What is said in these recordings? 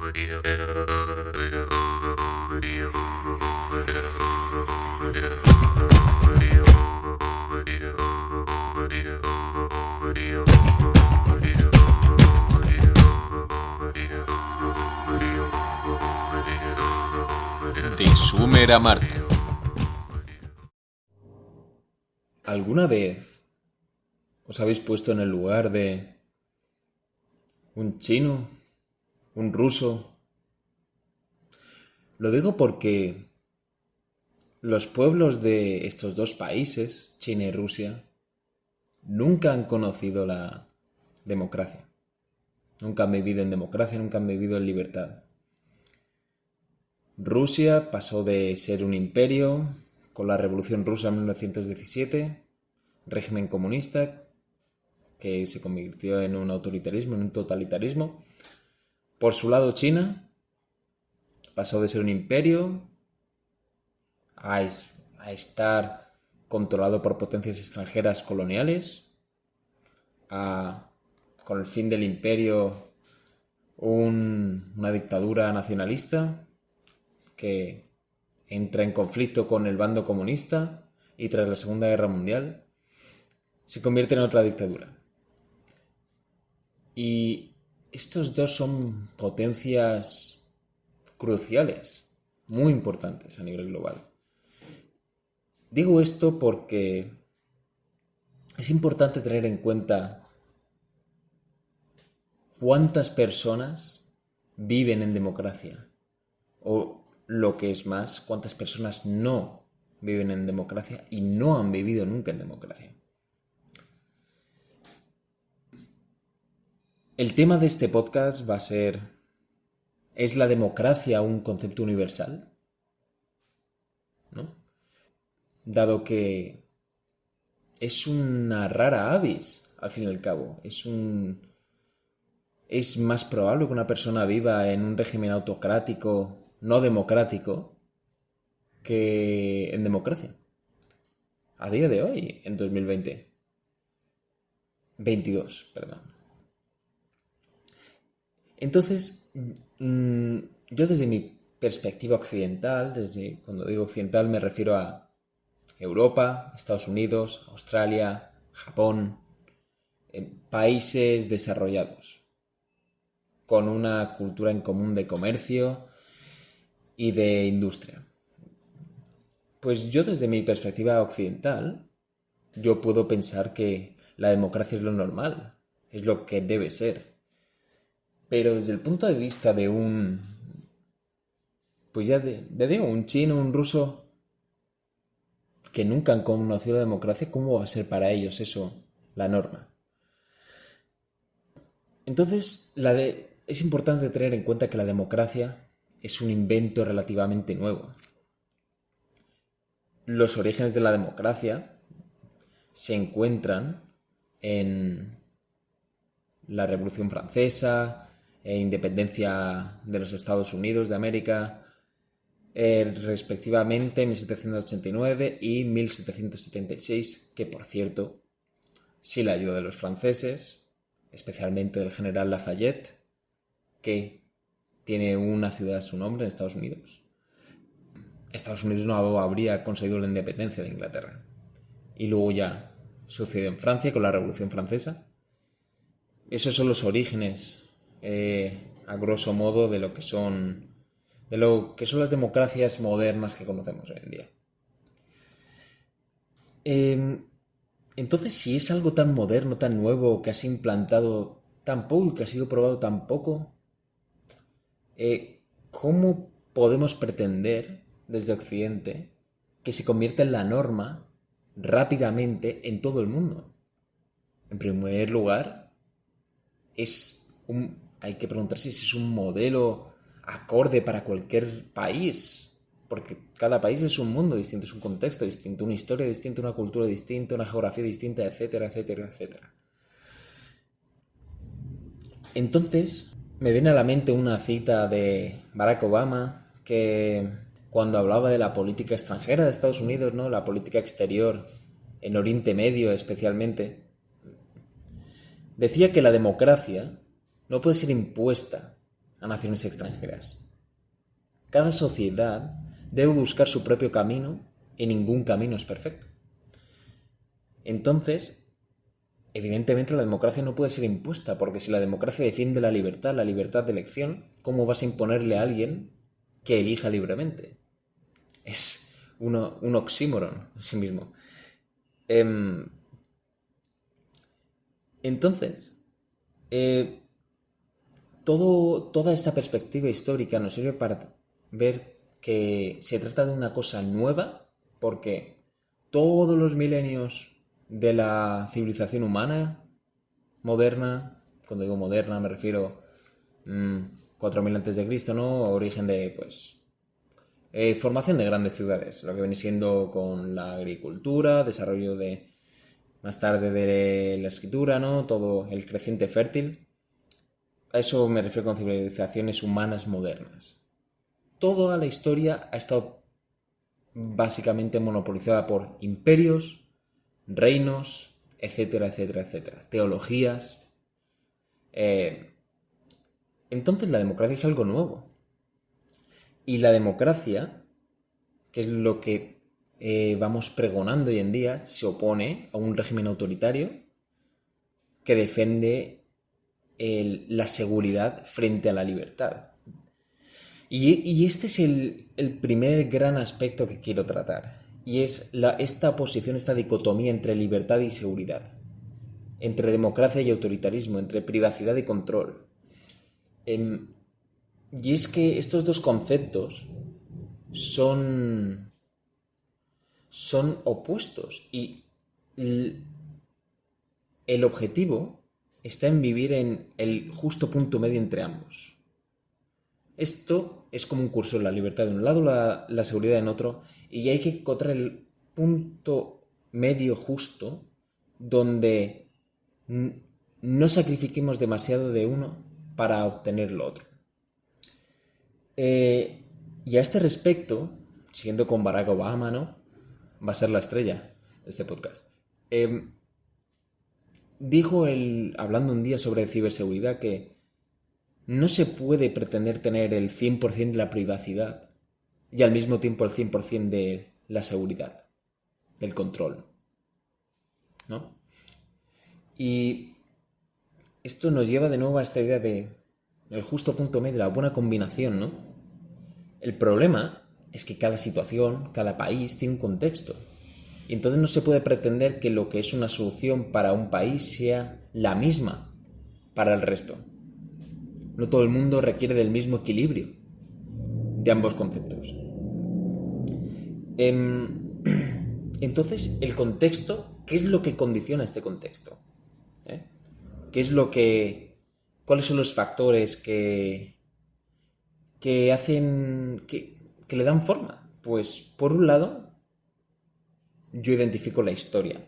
De Sumer a Marte. ¿Alguna vez os habéis puesto en el lugar de un chino, un ruso? Lo digo porque los pueblos de estos dos países, China y Rusia, nunca han conocido la democracia. Nunca han vivido en democracia, nunca han vivido en libertad. Rusia pasó de ser un imperio con la Revolución Rusa en 1917, régimen comunista que se convirtió en un autoritarismo, en un totalitarismo. Por su lado, China pasó de ser un imperio a estar controlado por potencias extranjeras coloniales, con el fin del imperio, una dictadura nacionalista que entra en conflicto con el bando comunista y tras la Segunda Guerra Mundial se convierte en otra dictadura. Y estos dos son potencias cruciales, muy importantes a nivel global. Digo esto porque es importante tener en cuenta cuántas personas viven en democracia, o lo que es más, cuántas personas no viven en democracia y no han vivido nunca en democracia. El tema de este podcast va a ser: ¿es la democracia un concepto universal? ¿No? Dado que es una rara avis, al fin y al cabo. Es más probable que una persona viva en un régimen autocrático, no democrático, que en democracia. A día de hoy, en 2020. 22, perdón. Entonces, yo desde mi perspectiva occidental, cuando digo occidental me refiero a Europa, Estados Unidos, Australia, Japón, países desarrollados, con una cultura en común de comercio y de industria. Pues yo desde mi perspectiva occidental, yo puedo pensar que la democracia es lo normal, es lo que debe ser. Pero desde el punto de vista de un chino, un ruso, que nunca han conocido la democracia, ¿cómo va a ser para ellos eso la norma? Entonces, es importante tener en cuenta que la democracia es un invento relativamente nuevo. Los orígenes de la democracia se encuentran en la Revolución Francesa, independencia de los Estados Unidos de América, respectivamente 1789 y 1776, que por cierto, sin la ayuda de los franceses, especialmente del general Lafayette, que tiene una ciudad a su nombre en Estados Unidos, Estados Unidos no habría conseguido la independencia de Inglaterra. Y luego ya sucedió en Francia con la Revolución Francesa. Esos son los orígenes, a grosso modo, de lo que son las democracias modernas que conocemos hoy en día. Entonces, si es algo tan moderno, tan nuevo, que has implantado tan poco y que ha sido probado tan poco, ¿cómo podemos pretender desde Occidente que se convierta en la norma rápidamente en todo el mundo? En primer lugar, hay que preguntarse si es un modelo acorde para cualquier país, porque cada país es un mundo distinto, es un contexto distinto, una historia distinta, una cultura distinta, una geografía distinta, etcétera, etcétera, etcétera. Entonces, me viene a la mente una cita de Barack Obama, que cuando hablaba de la política extranjera de Estados Unidos, ¿no? La política exterior en Oriente Medio especialmente, decía que la democracia no puede ser impuesta a naciones extranjeras. Cada sociedad debe buscar su propio camino y ningún camino es perfecto. Entonces, evidentemente la democracia no puede ser impuesta, porque si la democracia defiende la libertad de elección, ¿cómo vas a imponerle a alguien que elija libremente? Es un oxímoron en sí mismo. Entonces, toda esta perspectiva histórica nos sirve para ver que se trata de una cosa nueva, porque todos los milenios de la civilización humana moderna, cuando digo moderna me refiero 4000 a.C., ¿no? Origen de, formación de grandes ciudades, lo que viene siendo con la agricultura, desarrollo de, más tarde de la escritura, ¿no? Todo el creciente fértil. A eso me refiero con civilizaciones humanas modernas. Toda la historia ha estado básicamente monopolizada por imperios, reinos, etcétera, etcétera, etcétera. Teologías. Entonces la democracia es algo nuevo. Y la democracia, que es lo que vamos pregonando hoy en día, se opone a un régimen autoritario que defiende la seguridad frente a la libertad. Y este es el primer gran aspecto que quiero tratar. Y es esta oposición, esta dicotomía entre libertad y seguridad. Entre democracia y autoritarismo, entre privacidad y control. Y es que estos dos conceptos son opuestos. Y el objetivo está en vivir en el justo punto medio entre ambos. Esto es como un cursor, la libertad de un lado, la seguridad en otro, y hay que encontrar el punto medio justo donde no sacrifiquemos demasiado de uno para obtener lo otro. Y a este respecto, siguiendo con Barack Obama, ¿no? Va a ser la estrella de este podcast. Dijo hablando un día sobre ciberseguridad, que no se puede pretender tener el 100% de la privacidad y al mismo tiempo el 100% de la seguridad, del control, ¿no? Y esto nos lleva de nuevo a esta idea de el justo punto medio, la buena combinación, ¿no? El problema es que cada situación, cada país tiene un contexto. Y entonces no se puede pretender que lo que es una solución para un país sea la misma para el resto. No todo el mundo requiere del mismo equilibrio de ambos conceptos. Entonces, el contexto, ¿qué es lo que condiciona este contexto? ¿Cuáles son los factores que hacen, que le dan forma? Pues, por un lado, yo identifico la historia.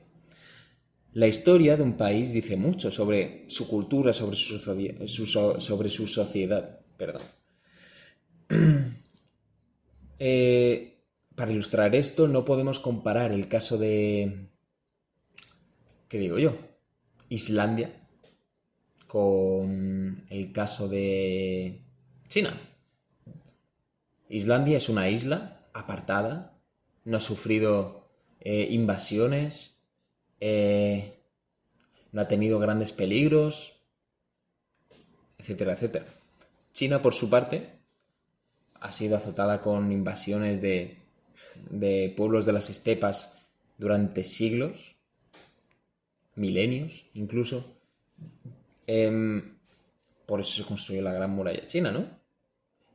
La historia de un país dice mucho sobre su cultura, sobre su sociedad. Para ilustrar esto, no podemos comparar el caso de, ¿qué digo yo?, Islandia con el caso de China. Islandia es una isla apartada, no ha sufrido invasiones, no ha tenido grandes peligros, etcétera, etcétera. China, por su parte, ha sido azotada con invasiones de pueblos de las estepas durante siglos, milenios incluso. Por eso se construyó la Gran Muralla China, ¿no?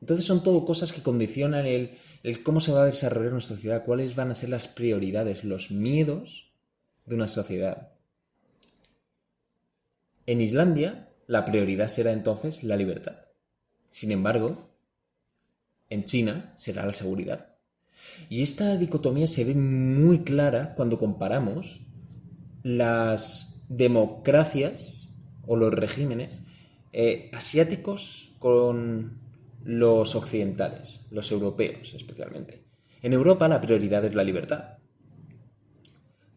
Entonces son todo cosas que condicionan el cómo se va a desarrollar nuestra sociedad, cuáles van a ser las prioridades, los miedos de una sociedad. En Islandia, la prioridad será entonces la libertad. Sin embargo, en China será la seguridad. Y esta dicotomía se ve muy clara cuando comparamos las democracias o los regímenes asiáticos con los occidentales, los europeos especialmente. En Europa la prioridad es la libertad,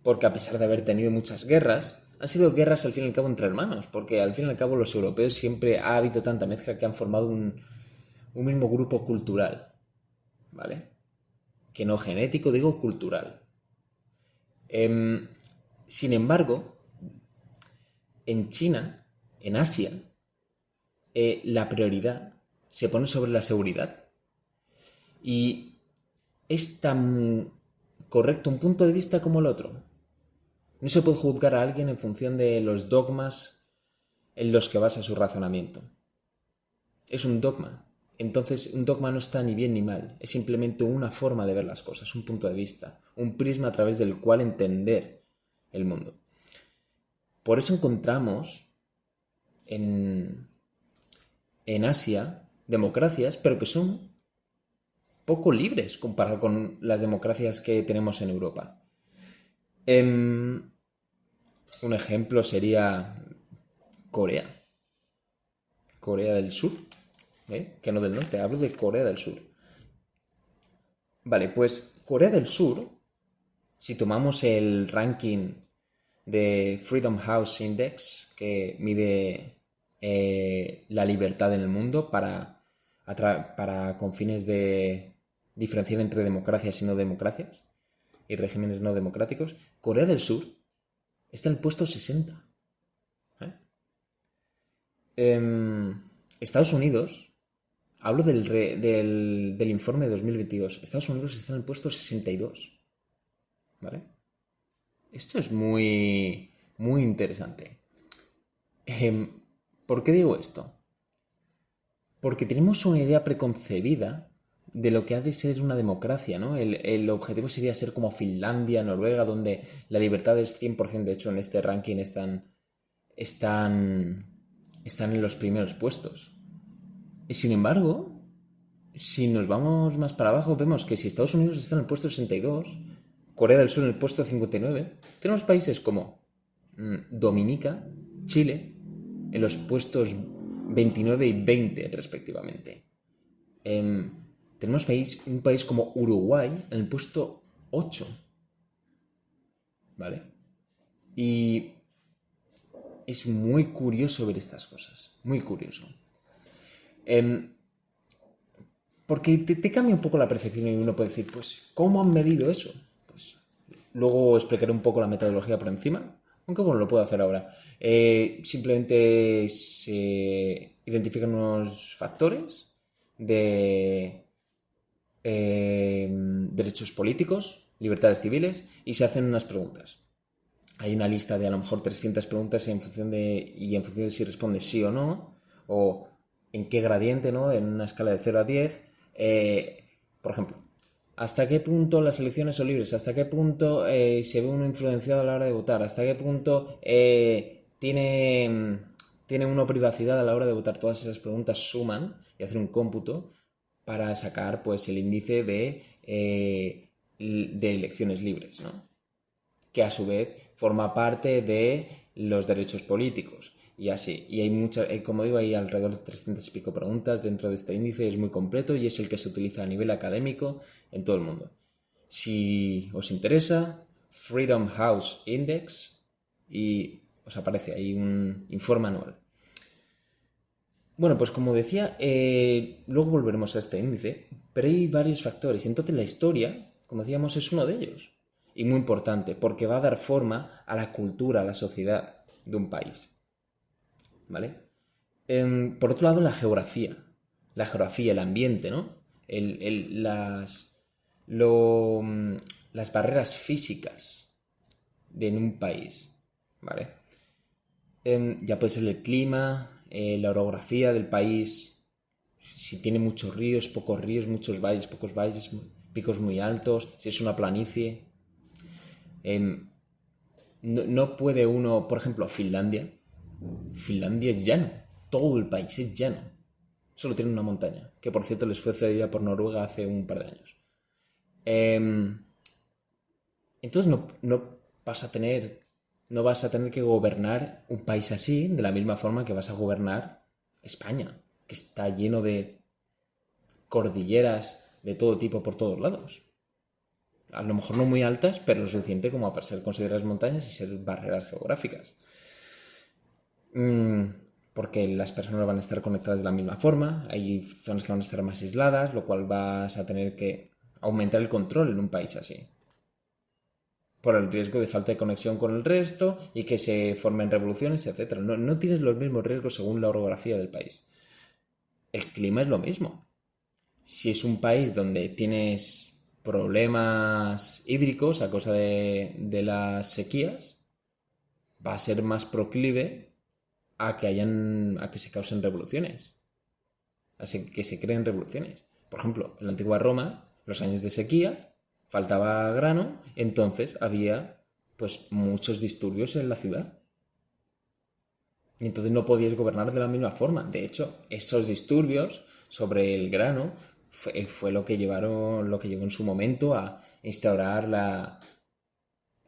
porque a pesar de haber tenido muchas guerras, han sido guerras al fin y al cabo entre hermanos, porque al fin y al cabo los europeos siempre ha habido tanta mezcla que han formado un mismo grupo cultural, ¿vale? Que no genético, digo cultural. Sin embargo, en China, en Asia, la prioridad se pone sobre la seguridad. Y es tan correcto un punto de vista como el otro. No se puede juzgar a alguien en función de los dogmas en los que basa su razonamiento. Es un dogma. Entonces, un dogma no está ni bien ni mal. Es simplemente una forma de ver las cosas, un punto de vista, un prisma a través del cual entender el mundo. Por eso encontramos en Asia democracias, pero que son poco libres comparado con las democracias que tenemos en Europa. Un ejemplo sería Corea. Corea del Sur. Que no del norte, hablo de Corea del Sur. Vale, pues Corea del Sur, si tomamos el ranking de Freedom House Index, que mide la libertad en el mundo para con fines de diferenciar entre democracias y no democracias y regímenes no democráticos, Corea del Sur está en el puesto 60. Estados Unidos, hablo del informe de 2022, Estados Unidos está en el puesto 62. ¿Vale? Esto es muy, muy interesante. ¿Por qué digo esto? Porque tenemos una idea preconcebida de lo que ha de ser una democracia, ¿no? El objetivo sería ser como Finlandia, Noruega, donde la libertad es 100%. De hecho, en este ranking están en los primeros puestos. Y sin embargo, si nos vamos más para abajo, vemos que si Estados Unidos está en el puesto 62, Corea del Sur en el puesto 59, tenemos países como Dominica, Chile, en los puestos 29 y 20 respectivamente. Tenemos un país como Uruguay en el puesto 8. ¿Vale? Y es muy curioso ver estas cosas. Muy curioso. Porque te cambia un poco la percepción y uno puede decir, pues, ¿cómo han medido eso? Pues luego explicaré un poco la metodología por encima, aunque bueno, lo puedo hacer ahora. Simplemente se identifican unos factores de derechos políticos, libertades civiles, y se hacen unas preguntas. Hay una lista de a lo mejor 300 preguntas y en función de si respondes sí o no, o en qué gradiente, ¿no? En una escala de 0 a 10. Por ejemplo, ¿hasta qué punto las elecciones son libres? ¿Hasta qué punto se ve uno influenciado a la hora de votar? ¿Hasta qué punto tiene uno privacidad a la hora de votar? Todas esas preguntas suman y hacer un cómputo para sacar pues el índice de elecciones libres, ¿no? Que a su vez forma parte de los derechos políticos. Y así, y hay muchas, como digo, hay alrededor de 300 y pico preguntas dentro de este índice, es muy completo y es el que se utiliza a nivel académico en todo el mundo. Si os interesa, Freedom House Index, y os aparece ahí un informe anual. Bueno, pues como decía, luego volveremos a este índice, pero hay varios factores. Entonces la historia, como decíamos, es uno de ellos. Y muy importante, porque va a dar forma a la cultura, a la sociedad de un país. ¿Vale? Por otro lado, la geografía, el ambiente, ¿no? Las barreras físicas en un país, ¿vale? Ya puede ser el clima, la orografía del país, si tiene muchos ríos, pocos ríos, muchos valles, pocos valles, picos muy altos, si es una planicie. No puede uno, por ejemplo, Finlandia es llano, todo el país es llano, solo tiene una montaña, que por cierto les fue cedida por Noruega hace un par de años. Entonces no vas a tener que gobernar un país así de la misma forma que vas a gobernar España, que está lleno de cordilleras de todo tipo por todos lados. A lo mejor no muy altas, pero lo suficiente como para ser consideradas montañas y ser barreras geográficas. porque las personas van a estar conectadas de la misma forma, hay zonas que van a estar más aisladas, lo cual vas a tener que aumentar el control en un país así, por el riesgo de falta de conexión con el resto y que se formen revoluciones, etcétera. No tienes los mismos riesgos según la orografía del país. El clima es lo mismo. Si es un país donde tienes problemas hídricos a causa de las sequías, va a ser más proclive a que se causen revoluciones, a que se creen revoluciones. Por ejemplo, en la antigua Roma, los años de sequía, faltaba grano, entonces había pues muchos disturbios en la ciudad. Y entonces no podías gobernar de la misma forma. De hecho, esos disturbios sobre el grano fue lo que llevó en su momento a instaurar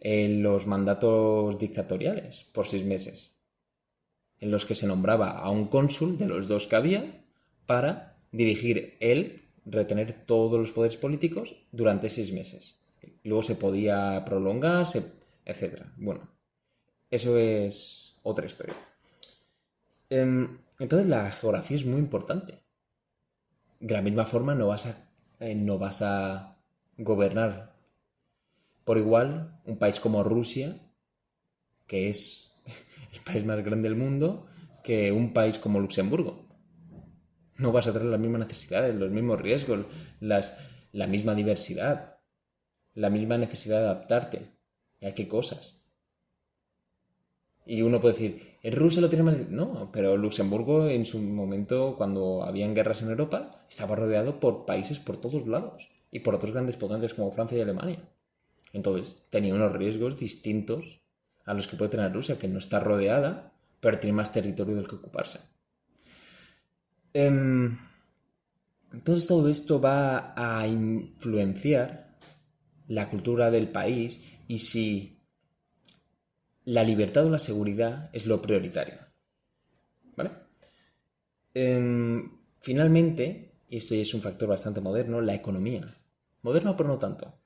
los mandatos dictatoriales por 6 meses, en los que se nombraba a un cónsul de los dos que había para dirigir él, retener todos los poderes políticos durante 6 meses. Luego se podía prolongar, etc. Bueno, eso es otra historia. Entonces la geografía es muy importante. De la misma forma no vas a gobernar por igual un país como Rusia, que es el país más grande del mundo, que un país como Luxemburgo. No vas a tener las mismas necesidades, los mismos riesgos, la misma diversidad, la misma necesidad de adaptarte. ¿Y a qué cosas? Y uno puede decir, ¿en Rusia lo tiene más? No, pero Luxemburgo en su momento, cuando habían guerras en Europa, estaba rodeado por países por todos lados y por otros grandes potencias como Francia y Alemania. Entonces tenía unos riesgos distintos a los que puede tener Rusia, que no está rodeada, pero tiene más territorio del que ocuparse. Entonces todo esto va a influenciar la cultura del país y si la libertad o la seguridad es lo prioritario. ¿Vale? Finalmente, y este es un factor bastante moderno, la economía. Moderno pero no tanto.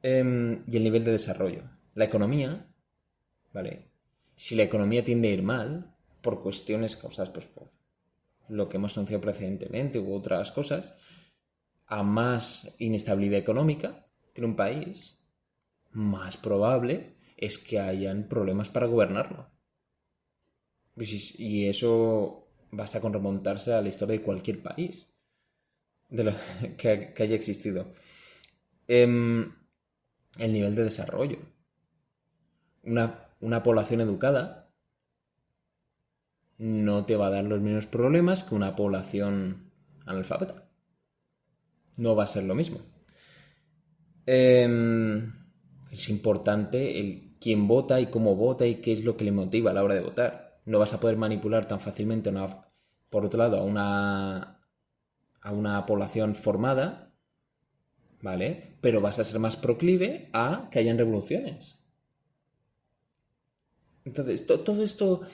Y el nivel de desarrollo. La economía, ¿vale? Si la economía tiende a ir mal, por cuestiones causadas pues, por lo que hemos anunciado precedentemente u otras cosas, a más inestabilidad económica tiene un país, más probable es que hayan problemas para gobernarlo. Y eso basta con remontarse a la historia de cualquier país que haya existido. El nivel de desarrollo. Una población educada no te va a dar los mismos problemas que una población analfabeta. No va a ser lo mismo. Es importante quién vota y cómo vota y qué es lo que le motiva a la hora de votar. No vas a poder manipular tan fácilmente, por otro lado, a una población formada, ¿vale? Pero vas a ser más proclive a que hayan revoluciones. Entonces, todo esto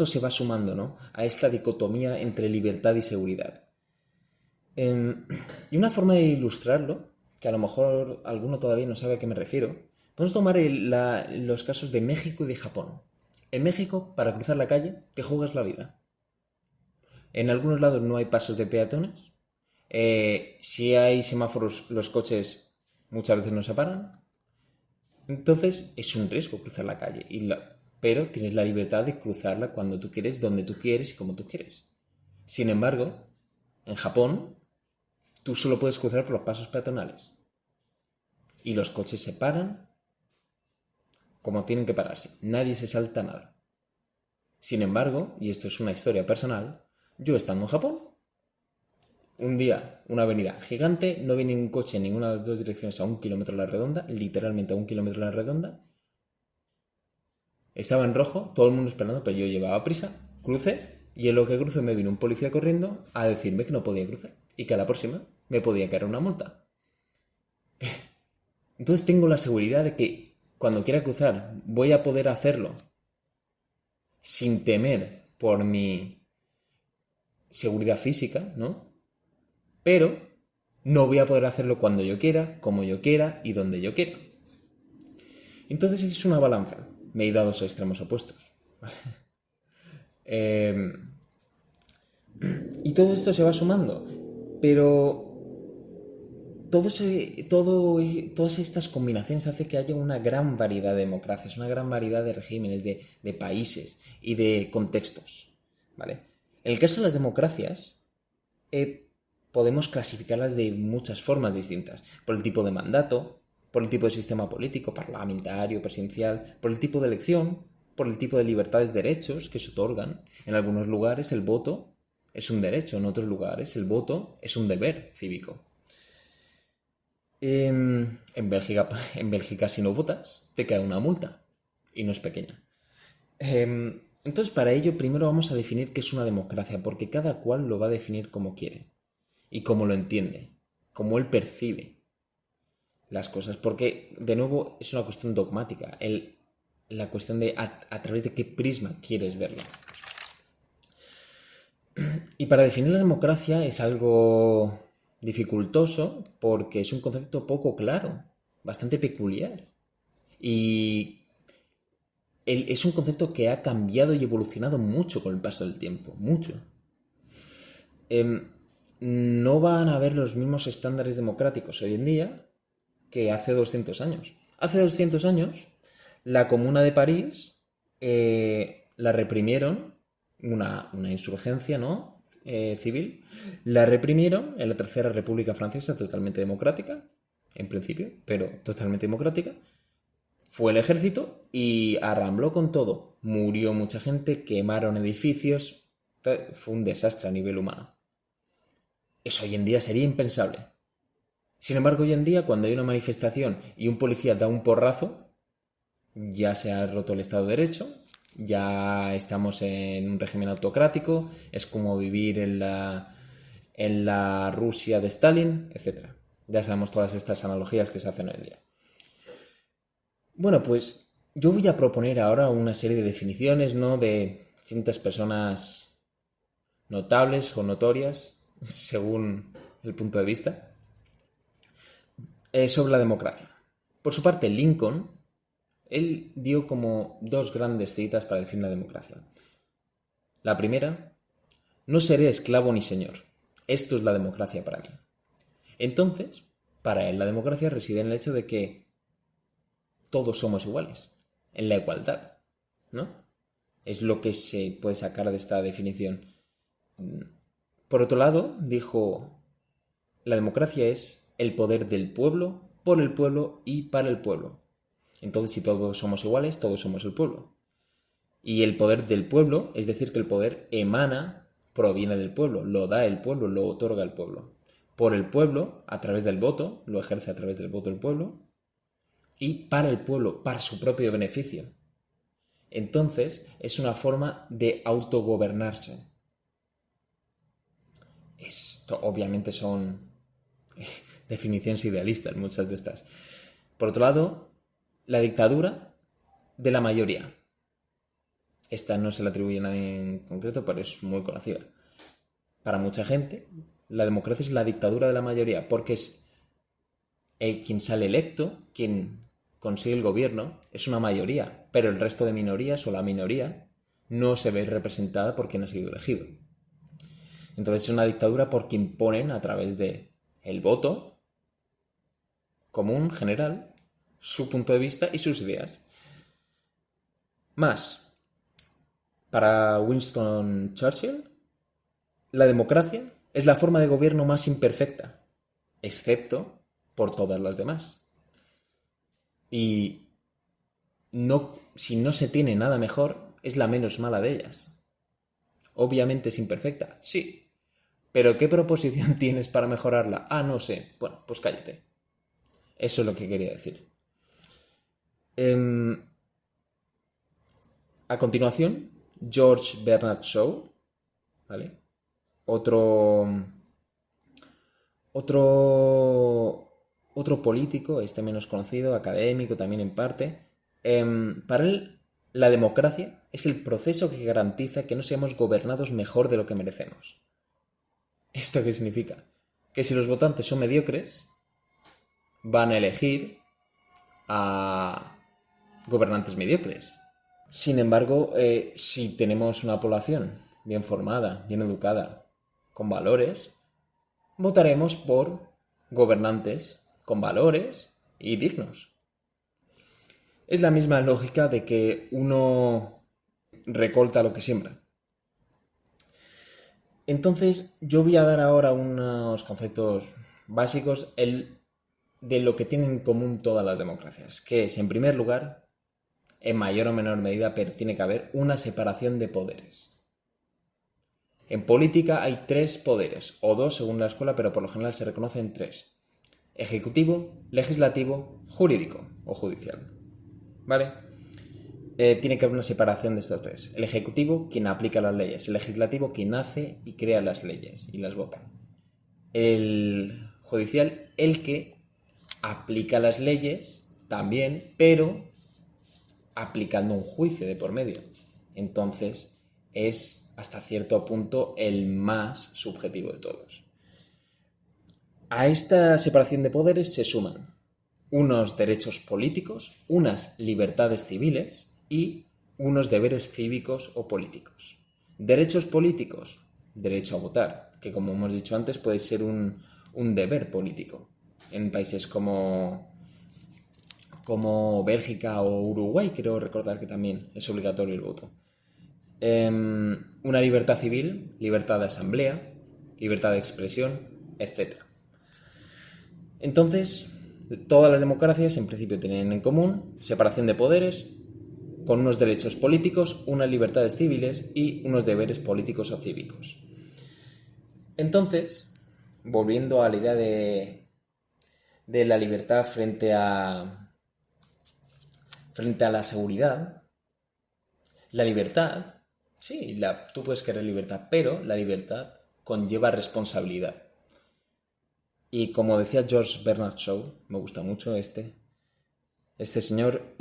se va sumando, ¿no? A esta dicotomía entre libertad y seguridad. Y una forma de ilustrarlo, que a lo mejor alguno todavía no sabe a qué me refiero, podemos tomar los casos de México y de Japón. En México, para cruzar la calle, te juegas la vida. En algunos lados no hay pasos de peatones. Si hay semáforos, los coches muchas veces no se paran. Entonces es un riesgo cruzar la calle, pero tienes la libertad de cruzarla cuando tú quieres, donde tú quieres y como tú quieres. Sin embargo, en Japón, tú solo puedes cruzar por los pasos peatonales. Y los coches se paran como tienen que pararse. Nadie se salta nada. Sin embargo, y esto es una historia personal, yo estando en Japón, un día, una avenida gigante, no viene un coche en ninguna de las dos direcciones a 1 kilómetro a la redonda, literalmente a 1 kilómetro a la redonda. Estaba en rojo, todo el mundo esperando, pero yo llevaba prisa, crucé, y en lo que crucé me vino un policía corriendo a decirme que no podía cruzar y que a la próxima me podía caer una multa. Entonces tengo la seguridad de que cuando quiera cruzar voy a poder hacerlo sin temer por mi seguridad física, ¿no? Pero no voy a poder hacerlo cuando yo quiera, como yo quiera y donde yo quiera. Entonces es una balanza. Me he ido a dos extremos opuestos. Eh, y todo esto se va sumando. Pero todas estas combinaciones hacen que haya una gran variedad de democracias, una gran variedad de regímenes, de países y de contextos. ¿Vale? En el caso de las democracias, podemos clasificarlas de muchas formas distintas. Por el tipo de mandato, por el tipo de sistema político, parlamentario, presidencial, por el tipo de elección, por el tipo de libertades, derechos que se otorgan. En algunos lugares el voto es un derecho, en otros lugares el voto es un deber cívico. En Bélgica, si no votas, te cae una multa. Y no es pequeña. Entonces, para ello, primero vamos a definir qué es una democracia, porque cada cual lo va a definir como quiere. Y como lo entiende. Como él percibe las cosas. Porque, de nuevo, es una cuestión dogmática. La cuestión de a través de qué prisma quieres verlo. Y para definir la democracia es algo dificultoso porque es un concepto poco claro, bastante peculiar. Y es un concepto que ha cambiado y evolucionado mucho con el paso del tiempo, mucho. No van a haber los mismos estándares democráticos hoy en día que hace 200 años. Hace 200 años, la Comuna de París la reprimieron, una insurgencia, ¿no? Civil, la reprimieron en la Tercera República Francesa, totalmente democrática, en principio, pero totalmente democrática. Fue el ejército y arrambló con todo. Murió mucha gente, quemaron edificios. Fue un desastre a nivel humano. Eso hoy en día sería impensable. Sin embargo, hoy en día, cuando hay una manifestación y un policía da un porrazo, ya se ha roto el Estado de Derecho, ya estamos en un régimen autocrático, es como vivir en la Rusia de Stalin, etc. Ya sabemos todas estas analogías que se hacen hoy en día. Bueno, pues yo voy a proponer ahora una serie de definiciones, ¿no? De distintas personas notables o notorias, según el punto de vista, sobre la democracia. Por su parte, Lincoln, él dio como dos grandes citas para definir la democracia. La primera, no seré esclavo ni señor. Esto es la democracia para mí. Entonces, para él la democracia reside en el hecho de que todos somos iguales, en la igualdad, ¿no? Es lo que se puede sacar de esta definición. Por otro lado, dijo, la democracia es el poder del pueblo, por el pueblo y para el pueblo. Entonces, si todos somos iguales, todos somos el pueblo. Y el poder del pueblo, es decir, que el poder emana, proviene del pueblo, lo da el pueblo, lo otorga el pueblo. Por el pueblo, a través del voto, lo ejerce a través del voto el pueblo, y para el pueblo, para su propio beneficio. Entonces, es una forma de autogobernarse. Esto obviamente son definiciones idealistas, muchas de estas. Por otro lado, la dictadura de la mayoría. Esta no se le atribuye a nadie en concreto, pero es muy conocida. Para mucha gente, la democracia es la dictadura de la mayoría, porque es quien sale electo, quien consigue el gobierno, es una mayoría, pero el resto de minorías o la minoría no se ve representada por quien ha sido elegido. Entonces es una dictadura porque imponen a través de el voto común, general, su punto de vista y sus ideas. Más, para Winston Churchill, la democracia es la forma de gobierno más imperfecta, excepto por todas las demás. Y si no se tiene nada mejor, es la menos mala de ellas. Obviamente es imperfecta, sí. ¿Pero qué proposición tienes para mejorarla? Ah, no sé. Bueno, pues cállate. Eso es lo que quería decir. A continuación, George Bernard Shaw, ¿vale? Otro político, este menos conocido, académico también en parte. Para él, la democracia es el proceso que garantiza que no seamos gobernados mejor de lo que merecemos. ¿Esto qué significa? Que si los votantes son mediocres, van a elegir a gobernantes mediocres. Sin embargo, si tenemos una población bien formada, bien educada, con valores, votaremos por gobernantes con valores y dignos. Es la misma lógica de que uno recolta lo que siembra. Entonces, yo voy a dar ahora unos conceptos básicos de lo que tienen en común todas las democracias, que es, en primer lugar, en mayor o menor medida, pero tiene que haber una separación de poderes. En política hay 3 poderes, o 2 según la escuela, pero por lo general se reconocen 3. Ejecutivo, legislativo, jurídico o judicial. ¿Vale? Tiene que haber una separación de estos 3. El ejecutivo, quien aplica las leyes. El legislativo, quien hace y crea las leyes y las vota. El judicial, el que aplica las leyes también, pero aplicando un juicio de por medio. Entonces, es hasta cierto punto el más subjetivo de todos. A esta separación de poderes se suman unos derechos políticos, unas libertades civiles y unos deberes cívicos o políticos. Derechos políticos, derecho a votar, que como hemos dicho antes puede ser un deber político. En países como Bélgica o Uruguay, creo recordar que también es obligatorio el voto. Una libertad civil, libertad de asamblea, libertad de expresión, etc. Entonces, todas las democracias en principio tienen en común separación de poderes, con unos derechos políticos, unas libertades civiles y unos deberes políticos o cívicos. Entonces, volviendo a la idea de la libertad frente a la seguridad, la libertad, sí, tú puedes querer libertad, pero la libertad conlleva responsabilidad. Y como decía George Bernard Shaw, me gusta mucho este señor,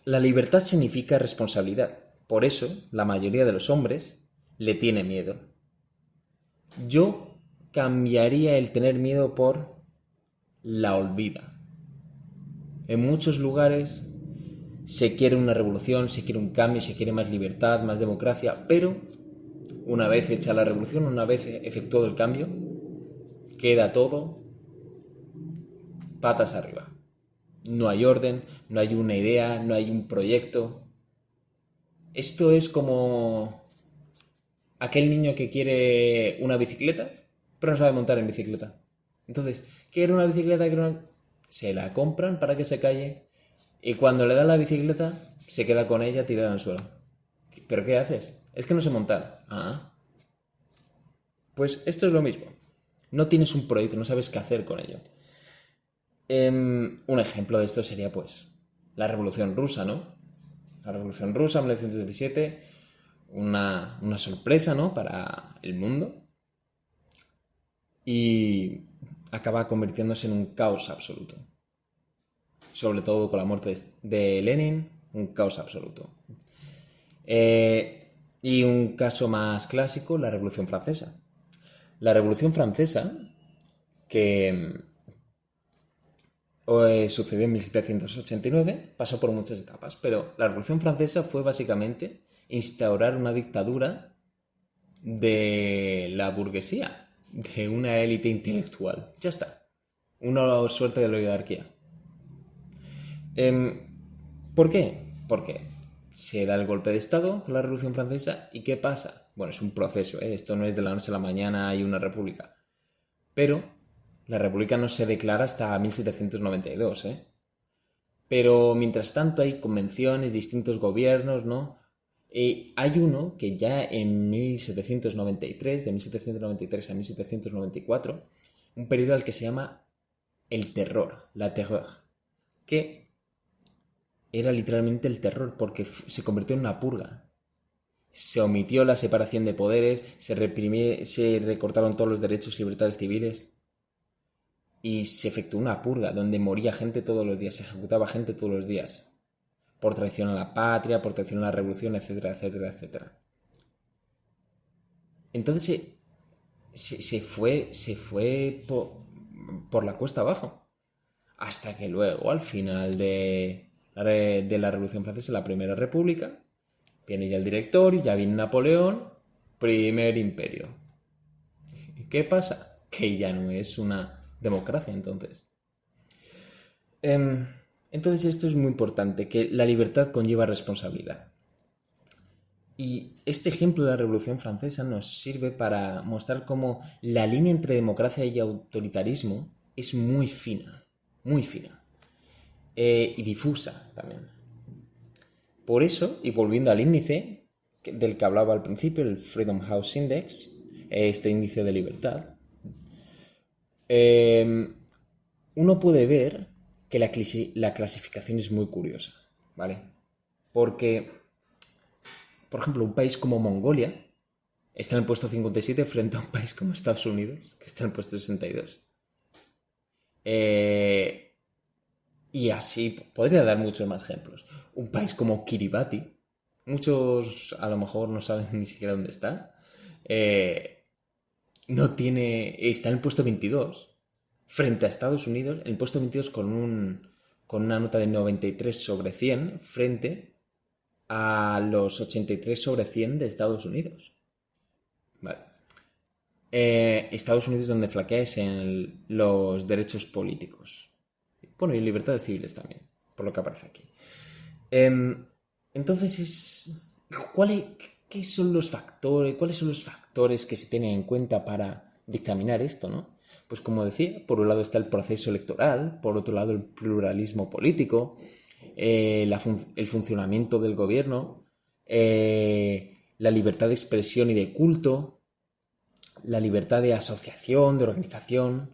la libertad significa responsabilidad. Por eso, la mayoría de los hombres le tiene miedo. Yo cambiaría el tener miedo por la olvida. En muchos lugares se quiere una revolución, se quiere un cambio, se quiere más libertad, más democracia, pero una vez hecha la revolución, una vez efectuado el cambio, queda todo patas arriba. No hay orden, no hay una idea, no hay un proyecto. Esto es como aquel niño que quiere una bicicleta, pero no sabe montar en bicicleta. Entonces, quiere una bicicleta, se la compran para que se calle y cuando le dan la bicicleta se queda con ella tirada en el suelo. ¿Pero qué haces? Es que no sé montar. Ah. Pues esto es lo mismo. No tienes un proyecto, no sabes qué hacer con ello. Un ejemplo de esto sería pues la Revolución Rusa, ¿no? La Revolución Rusa, 1917, una sorpresa, ¿no? Para el mundo. Y acaba convirtiéndose en un caos absoluto. Sobre todo con la muerte de Lenin, un caos absoluto. Y un caso más clásico, la Revolución Francesa. La Revolución Francesa, que sucedió en 1789, pasó por muchas etapas, pero la Revolución Francesa fue básicamente instaurar una dictadura de la burguesía, de una élite intelectual. Ya está. Una suerte de oligarquía. ¿Por qué? Porque se da el golpe de Estado con la Revolución Francesa y ¿qué pasa? Bueno, es un proceso, ¿eh? Esto no es de la noche a la mañana hay una república. Pero la república no se declara hasta 1792, ¿eh? Pero mientras tanto hay convenciones, distintos gobiernos, ¿no? Hay uno que ya en 1793, de 1793 a 1794, un periodo al que se llama el terror, la terreur, que era literalmente el terror porque se convirtió en una purga. Se omitió la separación de poderes, se recortaron todos los derechos y libertades civiles y se efectuó una purga donde moría gente todos los días, se ejecutaba gente todos los días por traición a la patria, por traición a la revolución, etcétera, etcétera, etcétera. Entonces se fue por la cuesta abajo hasta que luego, al final de de la Revolución Francesa, la Primera República. Viene ya el director y ya viene Napoleón, primer imperio. ¿Qué pasa? Que ya no es una democracia entonces. Entonces esto es muy importante, que la libertad conlleva responsabilidad. Y este ejemplo de la Revolución Francesa nos sirve para mostrar cómo la línea entre democracia y autoritarismo es muy fina y difusa también. Por eso, y volviendo al índice del que hablaba al principio, el Freedom House Index, este índice de libertad, uno puede ver que la clasificación es muy curiosa, ¿vale? Porque, por ejemplo, un país como Mongolia está en el puesto 57 frente a un país como Estados Unidos, que está en el puesto 62. Y así podría dar muchos más ejemplos. Un país como Kiribati, muchos a lo mejor no saben ni siquiera dónde está, está en el puesto 22 frente a Estados Unidos, en el puesto 22 con una nota de 93 sobre 100 frente a los 83 sobre 100 de Estados Unidos. Vale. Estados Unidos donde flaquea es en los derechos políticos. Bueno, y libertades civiles también, por lo que aparece aquí. Entonces, ¿cuáles son los factores que se tienen en cuenta para dictaminar esto, no? Pues como decía, por un lado está el proceso electoral, por otro lado el pluralismo político, el funcionamiento del gobierno, la libertad de expresión y de culto, la libertad de asociación, de organización,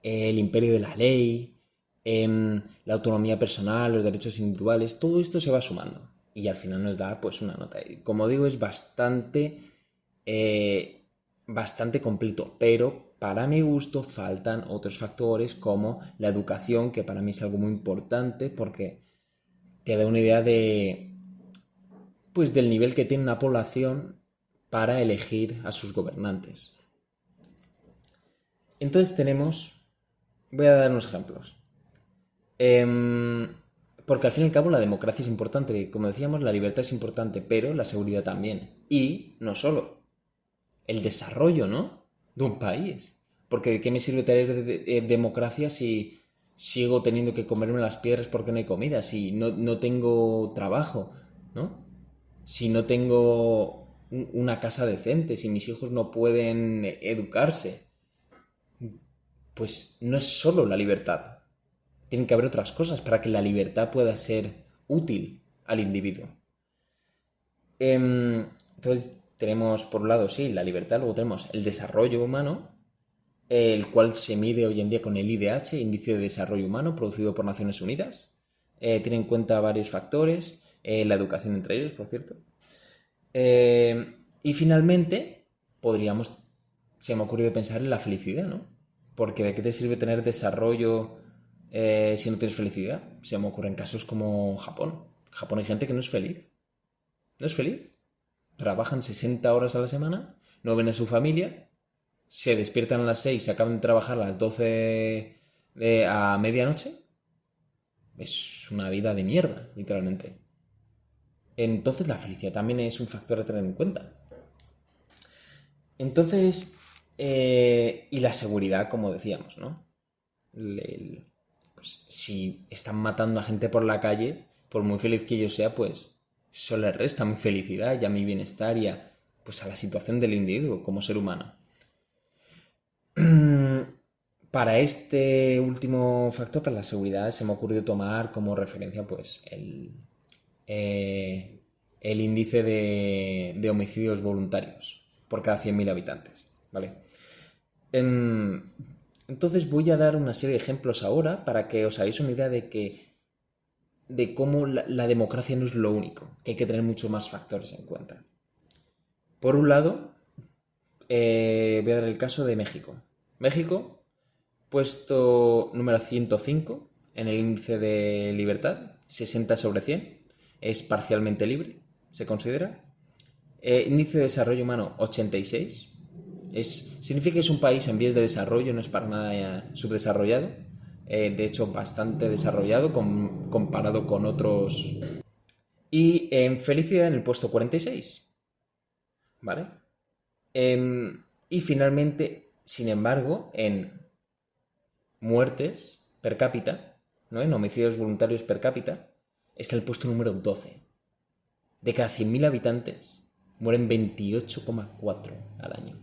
el imperio de la ley, la autonomía personal, los derechos individuales, todo esto se va sumando y al final nos da pues una nota. Y como digo, es bastante completo, pero para mi gusto faltan otros factores como la educación, que para mí es algo muy importante porque te da una idea pues del nivel que tiene una población para elegir a sus gobernantes. Entonces voy a dar unos ejemplos. Porque al fin y al cabo la democracia es importante, como decíamos, la libertad es importante, pero la seguridad también. Y no solo, el desarrollo, ¿no?, de un país. Porque ¿de qué me sirve tener democracia si sigo teniendo que comerme las piedras porque no hay comida? Si no tengo trabajo, ¿no? Si no tengo una casa decente, si mis hijos no pueden educarse. Pues no es solo la libertad. Tienen que haber otras cosas para que la libertad pueda ser útil al individuo. Entonces tenemos por un lado, sí, la libertad, luego tenemos el desarrollo humano, el cual se mide hoy en día con el IDH, Índice de Desarrollo Humano, producido por Naciones Unidas. Tiene en cuenta varios factores, la educación entre ellos, por cierto. Y finalmente, se me ha ocurrido pensar en la felicidad, ¿no? Porque ¿de qué te sirve tener desarrollo si no tienes felicidad? Se me ocurren casos como Japón. En Japón hay gente que no es feliz. No es feliz. Trabajan 60 horas a la semana, no ven a su familia, se despiertan a las 6, se acaban de trabajar a las 12 a medianoche. Es una vida de mierda, literalmente. Entonces la felicidad también es un factor a tener en cuenta. Entonces, y la seguridad, como decíamos, ¿no? Pues si están matando a gente por la calle, por muy feliz que yo sea, pues eso le resta mi felicidad y a mi bienestar y pues a la situación del individuo como ser humano. Para este último factor, para la seguridad, se me ha ocurrido tomar como referencia pues el índice de homicidios voluntarios por cada 100.000 habitantes, ¿vale? Entonces voy a dar una serie de ejemplos ahora para que os hagáis una idea de cómo la democracia no es lo único, que hay que tener muchos más factores en cuenta. Por un lado, voy a dar el caso de México. México, puesto número 105 en el índice de libertad, 60 sobre 100, es parcialmente libre, se considera. Índice de desarrollo humano, 86. Significa que es un país en vías de desarrollo, no es para nada subdesarrollado. de hecho bastante desarrollado comparado con otros. Y en felicidad en el puesto 46, ¿vale? Y finalmente, sin embargo, en muertes per cápita, ¿no? En homicidios voluntarios per cápita, está el puesto número 12. De cada 100.000 habitantes, mueren 28,4 al año.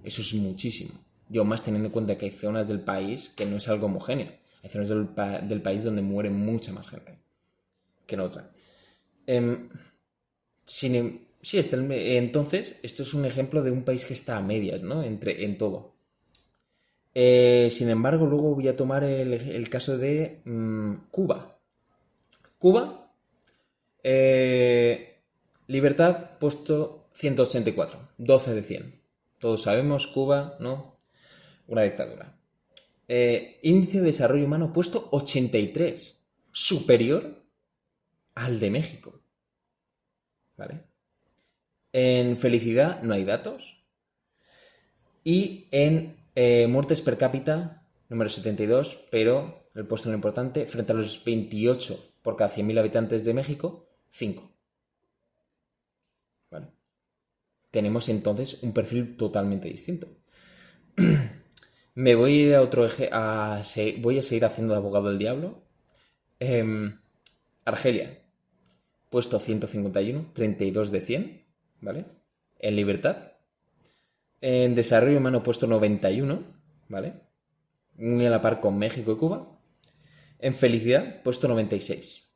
Eso es muchísimo. Yo más teniendo en cuenta que hay zonas del país que no es algo homogéneo. Hay zonas del país donde muere mucha más gente que en otra. Entonces, esto es un ejemplo de un país que está a medias, ¿no? En todo. Sin embargo, luego voy a tomar el caso de Cuba. Cuba, libertad, puesto 184, 12 de 100. Todos sabemos, Cuba, ¿no? Una dictadura. Índice de desarrollo humano, puesto 83, superior al de México. ¿Vale? En felicidad no hay datos. Y en muertes per cápita, número 72, pero el puesto no importante, frente a los 28 por cada 100.000 habitantes de México, 5. ¿Vale? Tenemos entonces un perfil totalmente distinto. Me voy a ir a otro eje. Voy a seguir haciendo de abogado del diablo. Argelia, puesto 151, 32 de 100, ¿vale? En libertad. En desarrollo humano, puesto 91, ¿vale? Muy a la par con México y Cuba. En felicidad, puesto 96.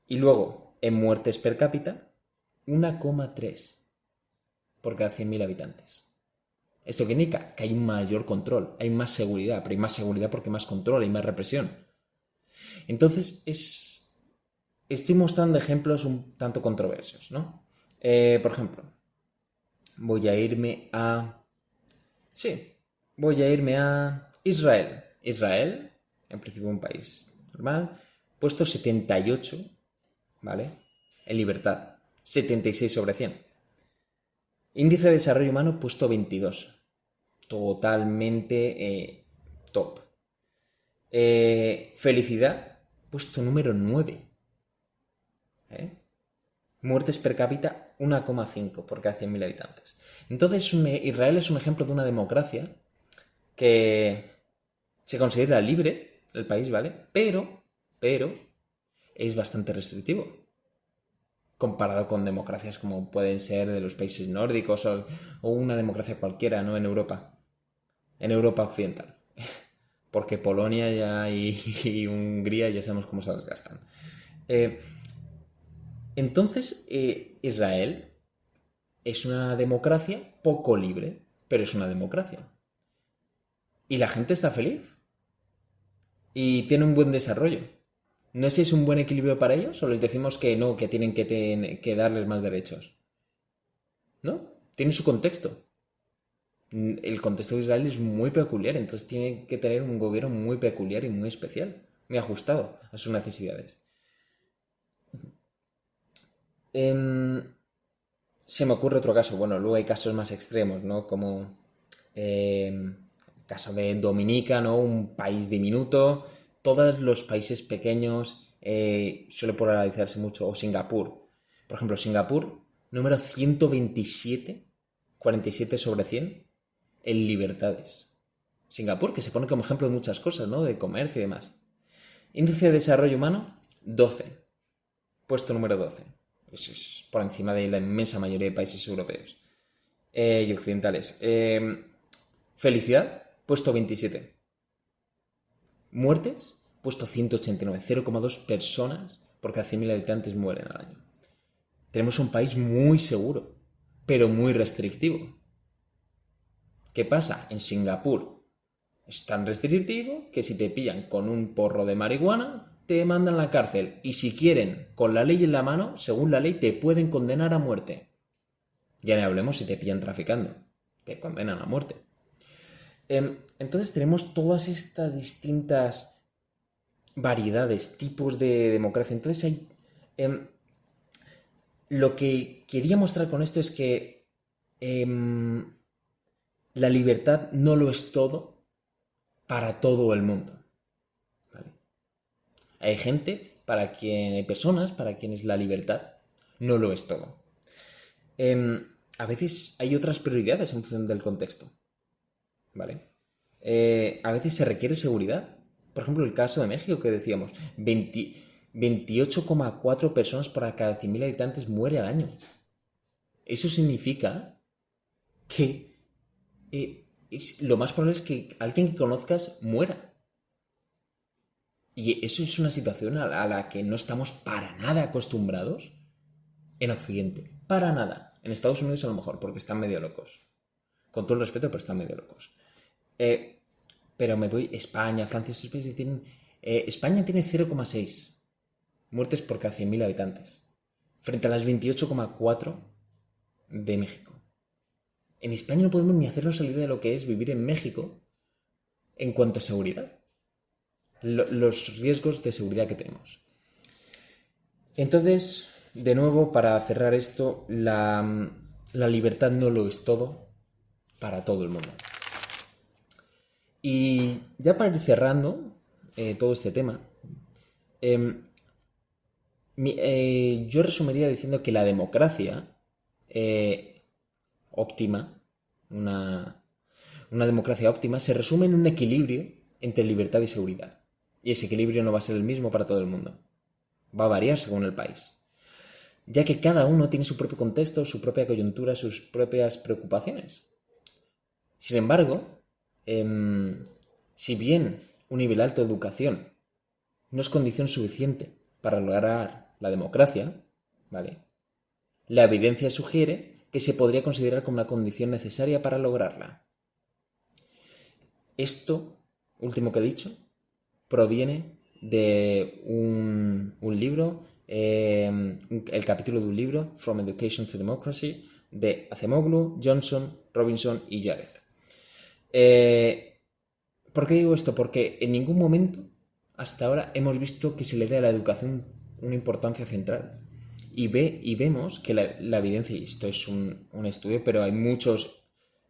Y luego, en muertes per cápita, 1,3 por cada 100.000 habitantes. Esto que indica que hay un mayor control, hay más seguridad, pero hay más seguridad porque hay más control, hay más represión. Entonces, estoy mostrando ejemplos un tanto controversos, ¿no? Por ejemplo, voy a irme a Israel. Israel, en principio un país normal, puesto 78, ¿vale? En libertad, 76 sobre 100. Índice de desarrollo humano, puesto 22. Totalmente top. Felicidad, puesto número 9. Muertes per cápita, 1,5 por cada 100.000 habitantes. Entonces, Israel es un ejemplo de una democracia que se considera libre, el país, ¿vale? Pero es bastante restrictivo comparado con democracias como pueden ser de los países nórdicos o una democracia cualquiera, ¿no? En Europa occidental. Porque Polonia y Hungría ya sabemos cómo se desgastan. Entonces, Israel es una democracia poco libre, pero es una democracia. Y la gente está feliz. Y tiene un buen desarrollo. No sé si es un buen equilibrio para ellos o les decimos que no, que tienen que darles más derechos. ¿No? Tiene su contexto. El contexto de Israel es muy peculiar, entonces tiene que tener un gobierno muy peculiar y muy especial, muy ajustado a sus necesidades. Se me ocurre otro caso. Bueno, luego hay casos más extremos, ¿no? Como el caso de Dominica, ¿no? Un país diminuto. Todos los países pequeños suele polarizarse mucho. O Singapur. Por ejemplo, Singapur, número 127, 47 sobre 100 en libertades. Singapur, que se pone como ejemplo de muchas cosas, ¿no? De comercio y demás. Índice de desarrollo humano, 12. Puesto número 12. Eso es por encima de la inmensa mayoría de países europeos y occidentales. Felicidad, puesto 27. Muertes, puesto 189. 0,2 personas por cada 100.000 habitantes mueren al año. Tenemos un país muy seguro, pero muy restrictivo. ¿Qué pasa? En Singapur es tan restrictivo que si te pillan con un porro de marihuana, te mandan a la cárcel. Y si quieren, con la ley en la mano, según la ley, te pueden condenar a muerte. Ya no hablemos si te pillan traficando. Te condenan a muerte. Entonces tenemos todas estas distintas variedades, tipos de democracia. Entonces hay... lo que quería mostrar con esto es que la libertad no lo es todo, para todo el mundo. ¿Vale? Hay personas para quienes la libertad no lo es todo. A veces hay otras prioridades en función del contexto. ¿Vale? A veces se requiere seguridad. Por ejemplo, el caso de México que decíamos, 28,4 personas para cada 100.000 habitantes muere al año. Eso significa que lo más probable es que alguien que conozcas muera. Y eso es una situación a la que no estamos para nada acostumbrados en Occidente. Para nada. En Estados Unidos a lo mejor, porque están medio locos. Con todo el respeto, pero están medio locos. Pero me voy... España, Francia, esos países tienen... España tiene 0,6 muertes por cada 100.000 habitantes. Frente a las 28,4 de México. En España no podemos ni hacernos la idea de lo que es vivir en México en cuanto a seguridad. Los riesgos de seguridad que tenemos. Entonces, de nuevo, para cerrar esto, la libertad no lo es todo para todo el mundo. Y ya para ir cerrando todo este tema, yo resumiría diciendo que la democracia óptima, una democracia óptima, se resume en un equilibrio entre libertad y seguridad. Y ese equilibrio no va a ser el mismo para todo el mundo. Va a variar según el país. Ya que cada uno tiene su propio contexto, su propia coyuntura, sus propias preocupaciones. Sin embargo, si bien un nivel alto de educación no es condición suficiente para lograr la democracia, ¿vale? La evidencia sugiere que se podría considerar como una condición necesaria para lograrla. Esto, último que he dicho, proviene de un libro, el capítulo de un libro, From Education to Democracy, de Acemoglu, Johnson, Robinson y Jarrett. ¿Por qué digo esto? Porque en ningún momento hasta ahora hemos visto que se le dé a la educación una importancia central. Y vemos que la evidencia, y esto es un estudio, pero hay muchos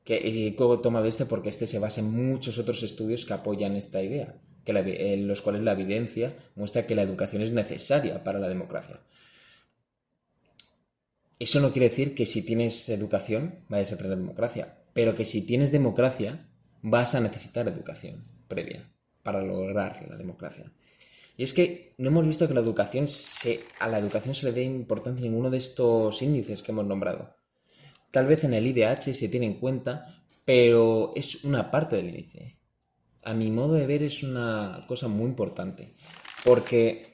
que he tomado porque este se basa en muchos otros estudios que apoyan esta idea, en los cuales la evidencia muestra que la educación es necesaria para la democracia. Eso no quiere decir que si tienes educación vayas a tener democracia, pero que si tienes democracia vas a necesitar educación previa para lograr la democracia. Y es que no hemos visto que a la educación se le dé importancia en ninguno de estos índices que hemos nombrado. Tal vez en el IDH se tiene en cuenta, pero es una parte del índice. A mi modo de ver es una cosa muy importante. Porque,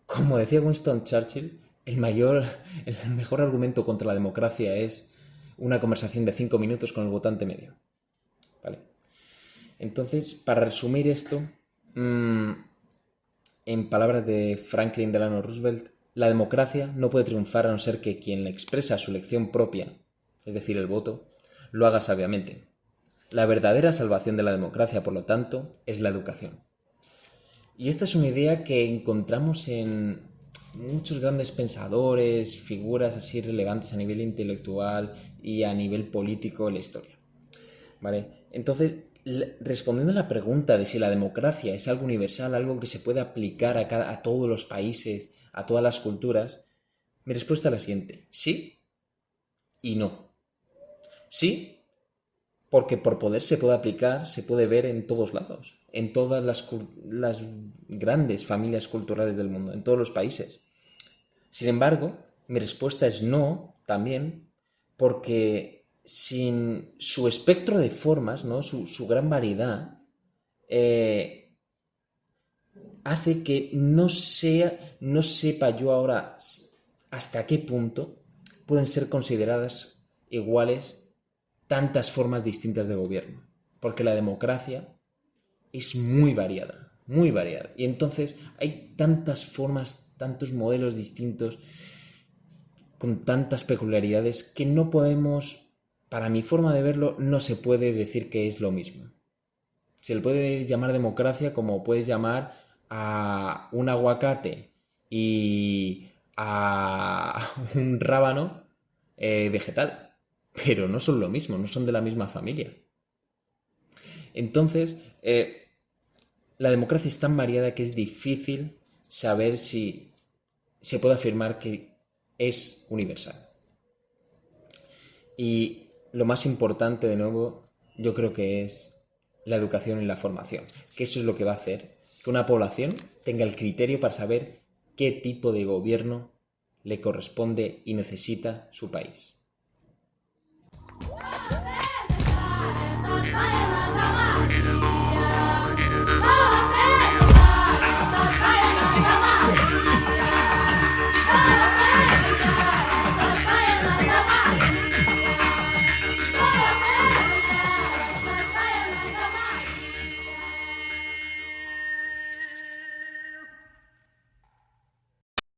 como decía Winston Churchill, el mejor argumento contra la democracia es una conversación de 5 minutos con el votante medio. ¿Vale? Entonces, para resumir esto, en palabras de Franklin Delano Roosevelt, la democracia no puede triunfar a no ser que quien expresa su elección propia, es decir, el voto, lo haga sabiamente. La verdadera salvación de la democracia, por lo tanto, es la educación. Y esta es una idea que encontramos en muchos grandes pensadores, figuras así relevantes a nivel intelectual y a nivel político en la historia. ¿Vale? Entonces, respondiendo a la pregunta de si la democracia es algo universal, algo que se puede aplicar a todos los países, a todas las culturas, mi respuesta es la siguiente: sí y no. Sí, porque por poder se puede aplicar, se puede ver en todos lados, en todas las grandes familias culturales del mundo, en todos los países. Sin embargo, mi respuesta es no también, porque sin su espectro de formas, ¿no? su gran variedad, hace que no sepa yo ahora hasta qué punto pueden ser consideradas iguales tantas formas distintas de gobierno. Porque la democracia es muy variada, muy variada. Y entonces hay tantas formas, tantos modelos distintos, con tantas peculiaridades, que no podemos, para mi forma de verlo, no se puede decir que es lo mismo. Se le puede llamar democracia como puedes llamar a un aguacate y a un rábano vegetal. Pero no son lo mismo, no son de la misma familia. Entonces, la democracia es tan variada que es difícil saber si se puede afirmar que es universal. Y lo más importante, de nuevo, yo creo que es la educación y la formación, que eso es lo que va a hacer que una población tenga el criterio para saber qué tipo de gobierno le corresponde y necesita su país.